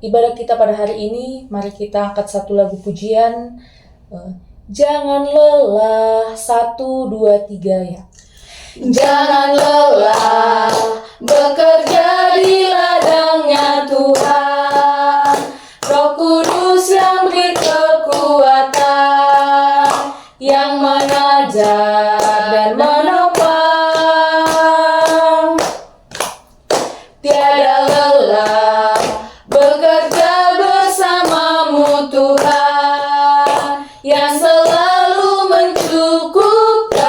Ibadah kita pada hari ini, mari kita angkat satu lagu pujian. Jangan lelah, 1, 2, 3 ya. Jangan lelah bekerja di ladangnya Tuhan, Roh Kudus yang beri kekuatan, yang mengajar dan menopang. Tiada lelah bekerja bersamamu Tuhan, yang selalu mencukupkan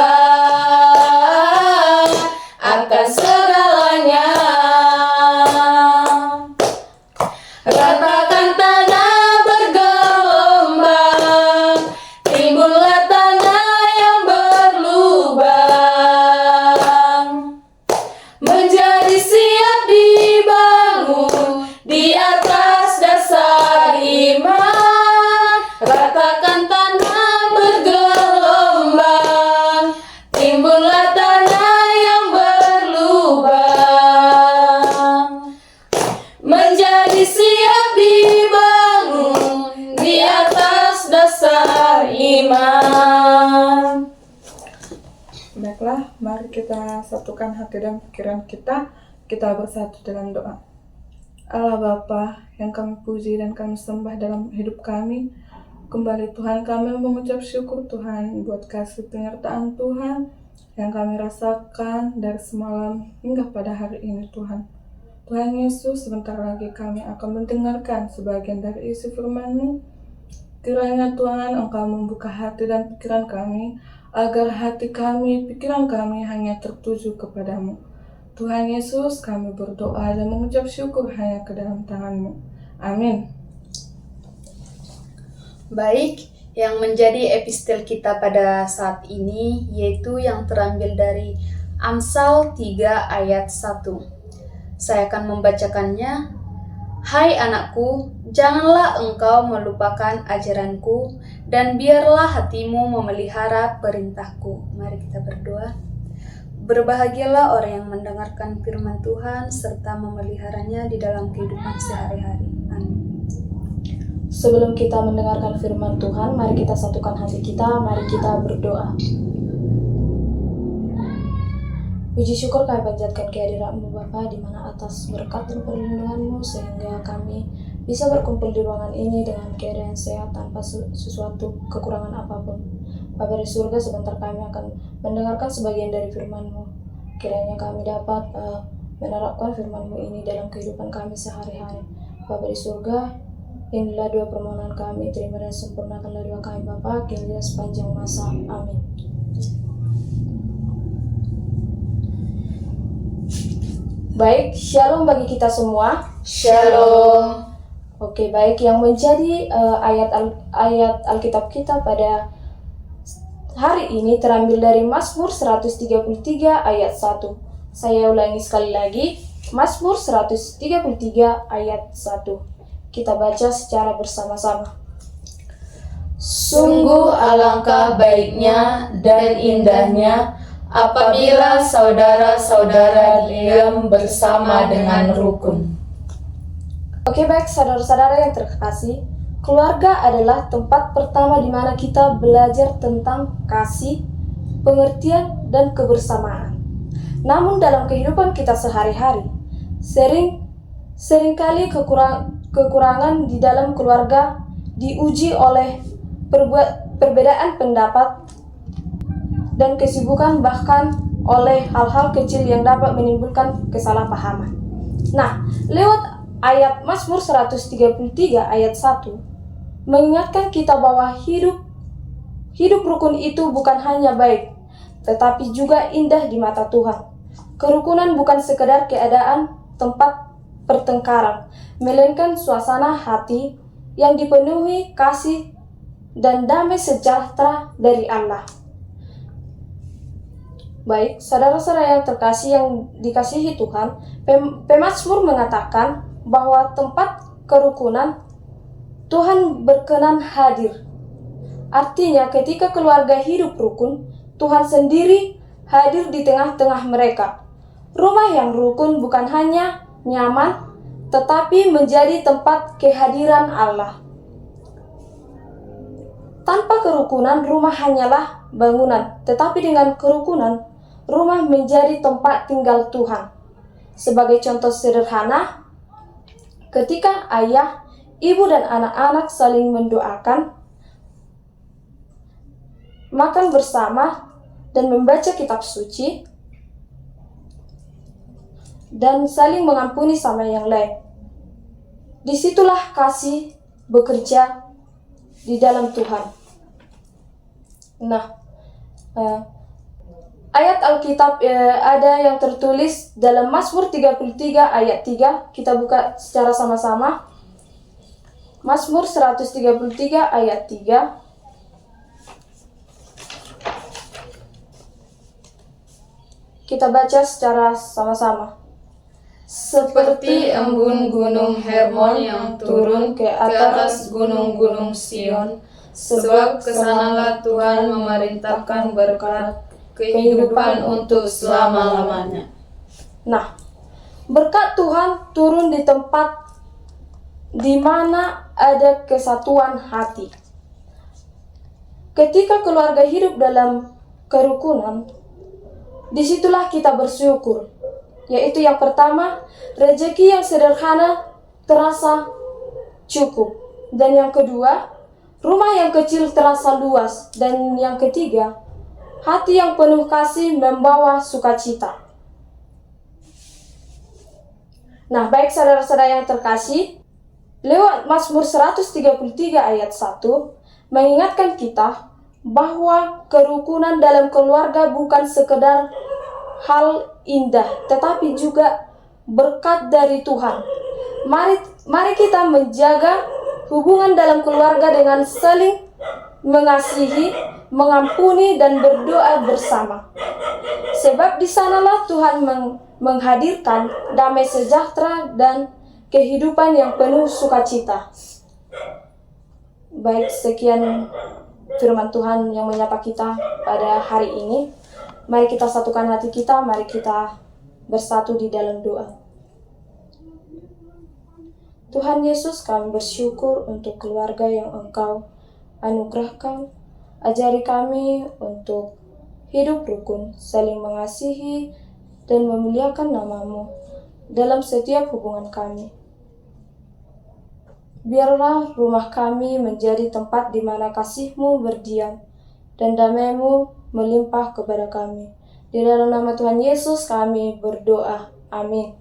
akan segalanya. Ratakan tanah bergelombang, timbullah tanah yang berlubang, menjadi siap dibangun di atas dasar iman. Ratakan tanah bergelombang, timbullah tanah yang berlubang, menjadi siap dibangun di atas dasar iman. Baiklah, mari kita satukan hati dan pikiran kita bersatu dalam doa. Allah Bapa yang kami puji dan kami sembah dalam hidup kami, kembali Tuhan kami mengucap syukur Tuhan buat kasih penyertaan Tuhan yang kami rasakan dari semalam hingga pada hari ini Tuhan. Tuhan Yesus, sebentar lagi kami akan mendengarkan sebagian dari isi firman-Mu. Kiranya Tuhan Engkau membuka hati dan pikiran kami, agar hati kami, pikiran kami hanya tertuju kepadamu. Tuhan Yesus, kami berdoa dan mengucap syukur hanya ke dalam tangan-Mu. Amin. Baik, yang menjadi epistel kita pada saat ini yaitu yang terambil dari Amsal 3 ayat 1. Saya akan membacakannya. Hai anakku, janganlah engkau melupakan ajaranku, dan biarlah hatimu memelihara perintahku. Mari kita berdoa. Berbahagialah orang yang mendengarkan firman Tuhan serta memeliharanya di dalam kehidupan sehari-hari. Amin. Sebelum kita mendengarkan firman Tuhan, mari kita satukan hati kita, mari kita berdoa. Puji syukur kami panjatkan kehadiran-Mu Bapa, di mana atas berkat dan perlindungan-Mu sehingga kami bisa berkumpul di ruangan ini dengan keadaan sehat tanpa sesuatu kekurangan apapun. Bapa di surga, sebentar kami akan mendengarkan sebagian dari firman-Mu. Kiranya kami dapat menerapkan firman-Mu ini dalam kehidupan kami sehari-hari. Bapa di surga, inilah doa permohonan kami, terima dan sempurnakanlah doa kami Bapa, kini dan sepanjang masa. Amin. Baik, shalom bagi kita semua. Shalom. Oke, baik, yang menjadi ayat Alkitab kita pada hari ini terambil dari Mazmur 133 ayat 1. Saya ulangi sekali lagi, Mazmur 133 ayat 1. Kita baca secara bersama-sama. Sungguh alangkah baiknya dan indahnya apabila saudara-saudara diam bersama dengan rukun. Oke, baik saudara-saudara yang terkasih, keluarga adalah tempat pertama di mana kita belajar tentang kasih, pengertian, dan kebersamaan. Namun dalam kehidupan kita sehari-hari, seringkali kekurangan di dalam keluarga diuji oleh perbedaan pendapat dan kesibukan, bahkan oleh hal-hal kecil yang dapat menimbulkan kesalahpahaman. Nah, lewat ayat Mazmur 133 ayat 1 mengingatkan kita bahwa hidup rukun itu bukan hanya baik, tetapi juga indah di mata Tuhan. Kerukunan bukan sekedar keadaan tempat pertengkaran, melainkan suasana hati yang dipenuhi kasih dan damai sejahtera dari Allah. Baik, saudara-saudara yang terkasih yang dikasihi Tuhan, pemazmur mengatakan bahwa tempat kerukunan Tuhan berkenan hadir. Artinya ketika keluarga hidup rukun, Tuhan sendiri hadir di tengah-tengah mereka. Rumah yang rukun bukan hanya nyaman, tetapi menjadi tempat kehadiran Allah. Tanpa kerukunan, rumah hanyalah bangunan, tetapi dengan kerukunan, rumah menjadi tempat tinggal Tuhan. Sebagai contoh sederhana, ketika ayah, ibu, dan anak-anak saling mendoakan, makan bersama, dan membaca kitab suci, dan saling mengampuni sama yang lain, disitulah kasih bekerja di dalam Tuhan. Nah, ayat Alkitab ada yang tertulis dalam Mazmur 33 ayat 3. Kita buka secara sama-sama. Mazmur 133 ayat 3. Kita baca secara sama-sama. Seperti embun gunung Hermon yang turun ke atas gunung-gunung Sion, sebab kesanalah Tuhan memerintahkan berkat kehidupan untuk selama-lamanya. Nah, berkat Tuhan turun di tempat di mana ada kesatuan hati. Ketika keluarga hidup dalam kerukunan, disitulah kita bersyukur. Yaitu yang pertama, rezeki yang sederhana terasa cukup. Dan yang kedua, rumah yang kecil terasa luas. Dan yang ketiga, hati yang penuh kasih membawa sukacita. Nah, baik saudara-saudara yang terkasih, lewat Mazmur 133 ayat 1 mengingatkan kita bahwa kerukunan dalam keluarga bukan sekedar hal indah, tetapi juga berkat dari Tuhan. Mari kita menjaga hubungan dalam keluarga dengan saling mengasihi, mengampuni, dan berdoa bersama. Sebab di sanalah Tuhan menghadirkan damai sejahtera dan kehidupan yang penuh sukacita. Baik, sekian firman Tuhan yang menyapa kita pada hari ini. Mari kita satukan hati kita, mari kita bersatu di dalam doa. Tuhan Yesus, kami bersyukur untuk keluarga yang Engkau anugerahkan. Ajari kami untuk hidup rukun, saling mengasihi, dan memuliakan nama-Mu dalam setiap hubungan kami. Biarlah rumah kami menjadi tempat di mana kasih-Mu berdiam, dan damai-Mu melimpah kepada kami. Di dalam nama Tuhan Yesus kami berdoa. Amin.